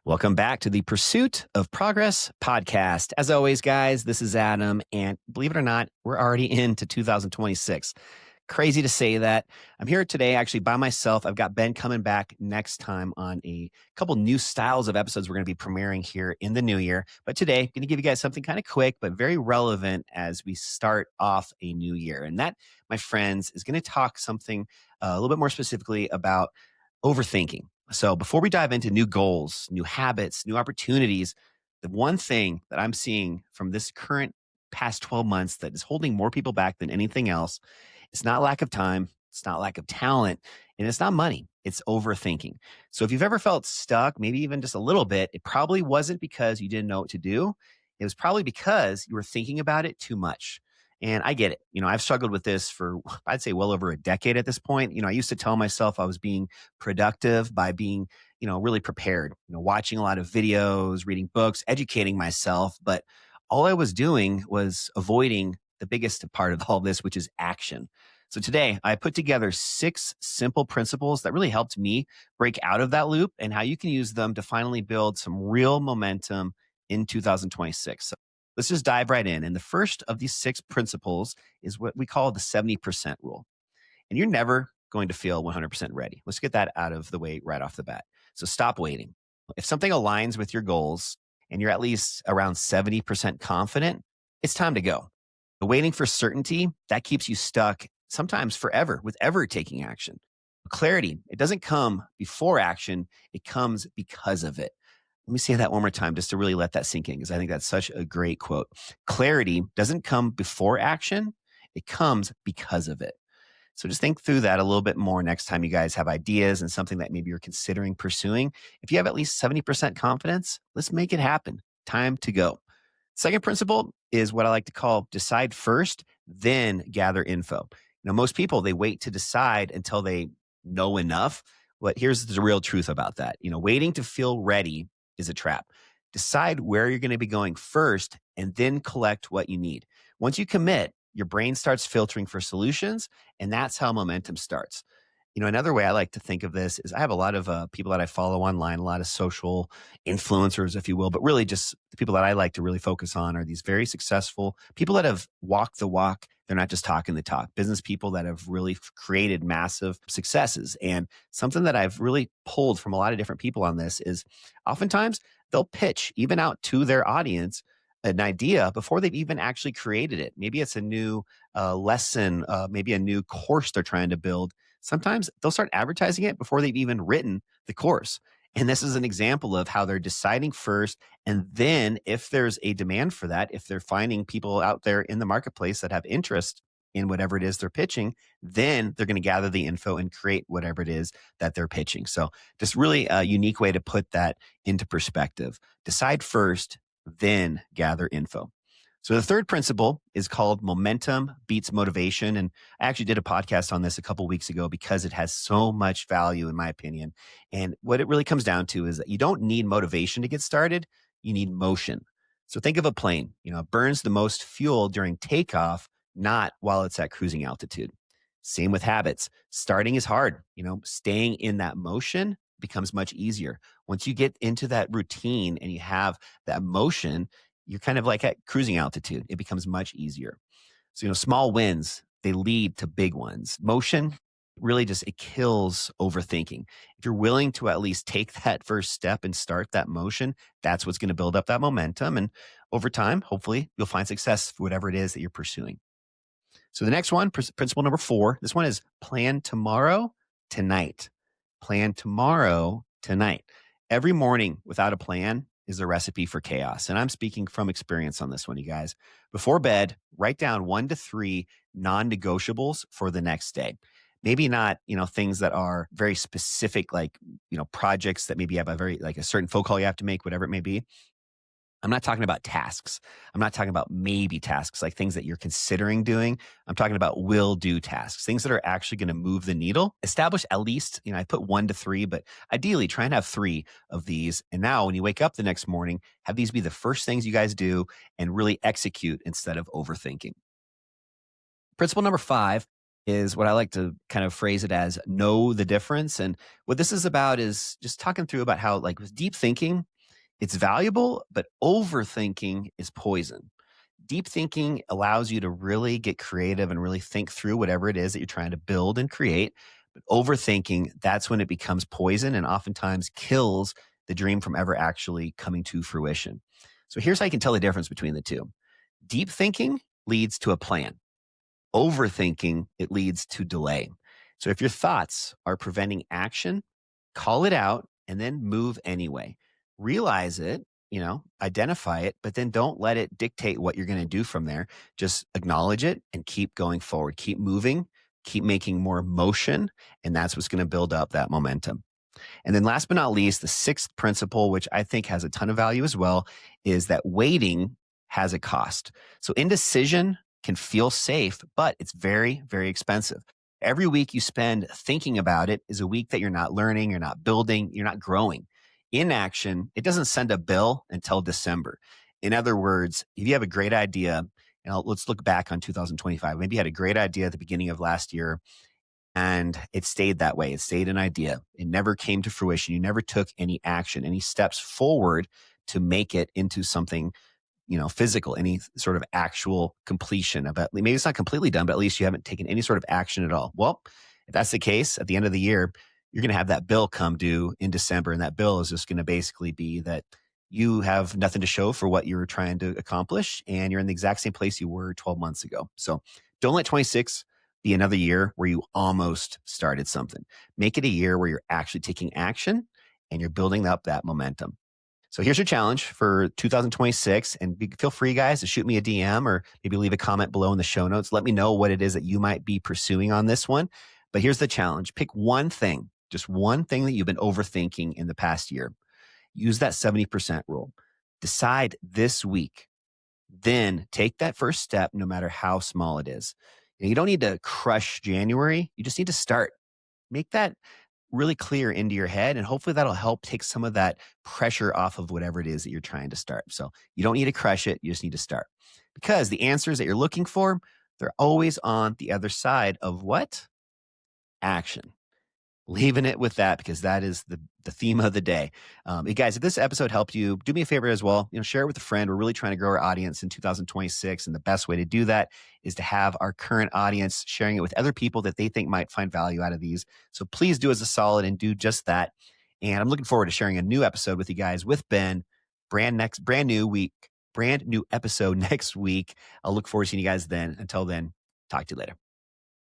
Welcome back to the Pursuit of Progress podcast. As always, guys, this is Adam, and believe it or not, we're already into 2026. Crazy to say that. I'm here today actually by myself. I've got Ben coming back next time on a couple new styles of episodes we're going to be premiering here in the new year. But today, I'm going to give you guys something kind of quick, but very relevant as we start off a new year. And that, my friends, is going to talk something a little bit more specifically about overthinking. So before we dive into new goals, new habits, new opportunities, the one thing that I'm seeing from this current past 12 months that is holding more people back than anything else, it's not lack of time, it's not lack of talent, and it's not money. It's overthinking. So if you've ever felt stuck, maybe even just a little bit, it probably wasn't because you didn't know what to do. It was probably because you were thinking about it too much. And I get it. I've struggled with this for, I'd say, well over a decade at this point. I used to tell myself I was being productive by being, really prepared, watching a lot of videos, reading books, educating myself. But all I was doing was avoiding the biggest part of all this, which is action. So today I put together 6 simple principles that really helped me break out of that loop and how you can use them to finally build some real momentum in 2026. So let's just dive right in. And the first of these 6 principles is what we call the 70% rule. And you're never going to feel 100% ready. Let's get that out of the way right off the bat. So stop waiting. If something aligns with your goals and you're at least around 70% confident, it's time to go. Waiting for certainty, that keeps you stuck sometimes forever with ever taking action. Clarity, it doesn't come before action, it comes because of it. Let me say that one more time just to really let that sink in, because I think that's such a great quote. Clarity doesn't come before action, it comes because of it. So just think through that a little bit more next time you guys have ideas and something that maybe you're considering pursuing. If you have at least 70% confidence, let's make it happen. Time to go. Second principle is what I like to call decide first, then gather info. Most people, they wait to decide until they know enough. But here's the real truth about that. Waiting to feel ready is a trap. Decide where you're going to be going first and then collect what you need. Once you commit, your brain starts filtering for solutions, and that's how momentum starts. Another way I like to think of this is I have a lot of people that I follow online, a lot of social influencers, if you will, but really just the people that I like to really focus on are these very successful people that have walked the walk. They're not just talking the talk. Business people that have really created massive successes. And something that I've really pulled from a lot of different people on this is oftentimes they'll pitch even out to their audience an idea before they've even actually created it. Maybe it's a new lesson, maybe a new course they're trying to build. Sometimes they'll start advertising it before they've even written the course. And this is an example of how they're deciding first. And then if there's a demand for that, if they're finding people out there in the marketplace that have interest in whatever it is they're pitching, then they're going to gather the info and create whatever it is that they're pitching. So just really a unique way to put that into perspective. Decide first, then gather info. So the third principle is called momentum beats motivation. And I actually did a podcast on this a couple weeks ago because it has so much value in my opinion. And what it really comes down to is that you don't need motivation to get started. You need motion. So think of a plane, it burns the most fuel during takeoff, not while it's at cruising altitude. Same with habits. Starting is hard. Staying in that motion becomes much easier. Once you get into that routine and you have that motion, you're kind of like at cruising altitude. It becomes much easier. So, small wins, they lead to big ones. Motion really it kills overthinking. If you're willing to at least take that first step and start that motion, that's what's going to build up that momentum. And over time, hopefully you'll find success for whatever it is that you're pursuing. So the next one, principle number 4, this one is plan tomorrow, tonight. Plan tomorrow, tonight. Every morning without a plan is a recipe for chaos. And I'm speaking from experience on this one, you guys. Before bed, write down 1 to 3 non-negotiables for the next day. Maybe not, things that are very specific, like, projects that maybe have a certain phone call you have to make, whatever it may be. I'm not talking about tasks. I'm not talking about maybe tasks, like things that you're considering doing. I'm talking about will do tasks, things that are actually going to move the needle. Establish at least, I put 1 to 3, but ideally try and have 3 of these. And now when you wake up the next morning, have these be the first things you guys do and really execute instead of overthinking. Principle number 5 is what I like to kind of phrase it as know the difference. And what this is about is just talking through about how, like, with deep thinking, it's valuable, but overthinking is poison. Deep thinking allows you to really get creative and really think through whatever it is that you're trying to build and create. But overthinking, that's when it becomes poison and oftentimes kills the dream from ever actually coming to fruition. So here's how you can tell the difference between the two. Deep thinking leads to a plan. Overthinking, it leads to delay. So if your thoughts are preventing action, call it out and then move anyway. Realize it, identify it, but then don't let it dictate what you're going to do from there. Just acknowledge it and keep going forward. Keep moving, keep making more motion, and that's what's going to build up that momentum. And then last but not least, the sixth principle, which I think has a ton of value as well, is that waiting has a cost. So indecision can feel safe, but it's very, very expensive. Every week you spend thinking about it is a week that you're not learning, you're not building, you're not growing. Inaction, it doesn't send a bill until December. In other words, if you have a great idea, let's look back on 2025. Maybe you had a great idea at the beginning of last year and it stayed that way. It stayed an idea. It never came to fruition. You never took any action, any steps forward to make it into something, physical, any sort of actual completion of it. Maybe it's not completely done, but at least you haven't taken any sort of action at all. Well, if that's the case, at the end of the year, you're going to have that bill come due in December. And that bill is just going to basically be that you have nothing to show for what you were trying to accomplish. And you're in the exact same place you were 12 months ago. So don't let 26 be another year where you almost started something. Make it a year where you're actually taking action and you're building up that momentum. So here's your challenge for 2026. And feel free, guys, to shoot me a DM or maybe leave a comment below in the show notes. Let me know what it is that you might be pursuing on this one. But here's the challenge. Pick one thing, just one thing that you've been overthinking in the past year. Use that 70% rule. Decide this week. Then take that first step, no matter how small it is. You don't need to crush January. You just need to start. Make that really clear into your head, and hopefully that'll help take some of that pressure off of whatever it is that you're trying to start. So you don't need to crush it. You just need to start, because the answers that you're looking for, they're always on the other side of what? Action. Leaving it with that, because that is the theme of the day. Guys, if this episode helped you, do me a favor as well. Share it with a friend. We're really trying to grow our audience in 2026. And the best way to do that is to have our current audience sharing it with other people that they think might find value out of these. So please do us a solid and do just that. And I'm looking forward to sharing a new episode with you guys with Ben. Brand new episode next week. I'll look forward to seeing you guys then. Until then, talk to you later.